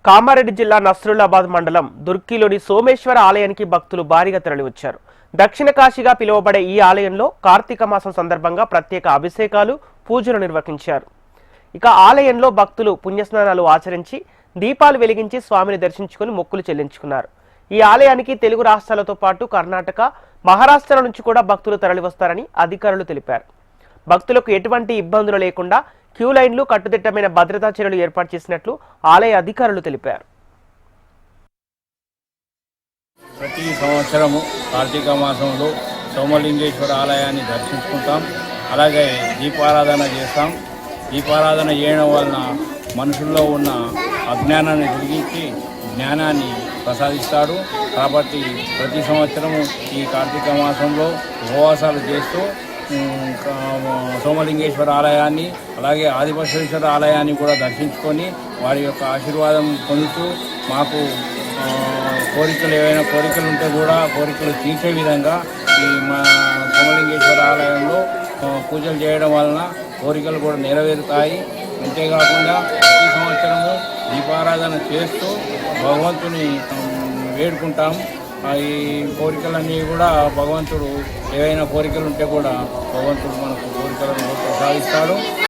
కామారెడ్డి జిల్లా నస్రుల్లాబాద్ మండలం దుర్కిలోని సోమేశ్వర ఆలయానికి భక్తులు భారీగా తరలివచ్చారు. దక్షిణ కాశీగా పిలువబడే ఈ ఆలయంలో కార్తీక మాసం సందర్భంగా ప్రత్యేక అభిషేకాలు, పూజలు నిర్వహించారు. ఇక ఆలయంలో భక్తులు పుణ్యస్నానాలు ఆచరించి దీపాలు వెలిగించి స్వామిని దర్శించుకుని మొక్కులు చెల్లించుకున్నారు. ఈ ఆలయానికి తెలుగు రాష్ట్రాలతో పాటు కర్ణాటక, మహారాష్ట్ర నుంచి కూడా భక్తులు తరలివస్తారని అధికారులు తెలిపారు. భక్తులకు ఎటువంటి ఇబ్బందులు లేకుండా క్యూ లైన్లు, కట్టుదిట్టమైన భద్రతా చర్యలు ఏర్పాటు చేసినట్లు ఆలయ అధికారులు తెలిపారు. ప్రతి సంవత్సరము కార్తీక మాసంలో సోమలింగేశ్వర ఆలయాన్ని దర్శించుకుంటాం. అలాగే దీపారాధన చేస్తాం. దీపారాధన చేయడం వలన మనుషుల్లో ఉన్న అజ్ఞానాన్ని తొలగించి జ్ఞానాన్ని ప్రసాదిస్తాడు. కాబట్టి ప్రతి సంవత్సరము ఈ కార్తీక మాసంలో ఉపవాసాలు చేస్తూ సోమలింగేశ్వర ఆలయాన్ని, అలాగే ఆదిబసవేశ్వర ఆలయాన్ని కూడా దర్శించుకొని వారి యొక్క ఆశీర్వాదం పొందుతూ మాకు కోరికలు ఏవైనా కోరికలు ఉంటే కూడా కోరికలు తీర్చే విధంగా ఈ మా సోమలింగేశ్వర ఆలయంలో పూజలు చేయడం వలన కోరికలు కూడా నెరవేరుతాయి. అంతేకాకుండా ప్రతి సంవత్సరము దీపారాధన చేస్తూ భగవంతుని వేడుకుంటాం. ఈ కోరికలన్నీ కూడా భగవంతుడు ఏవైనా కోరికలు ఉంటే కూడా భగవంతుడు మనకు కోరికలను ప్రసాదిస్తాడు.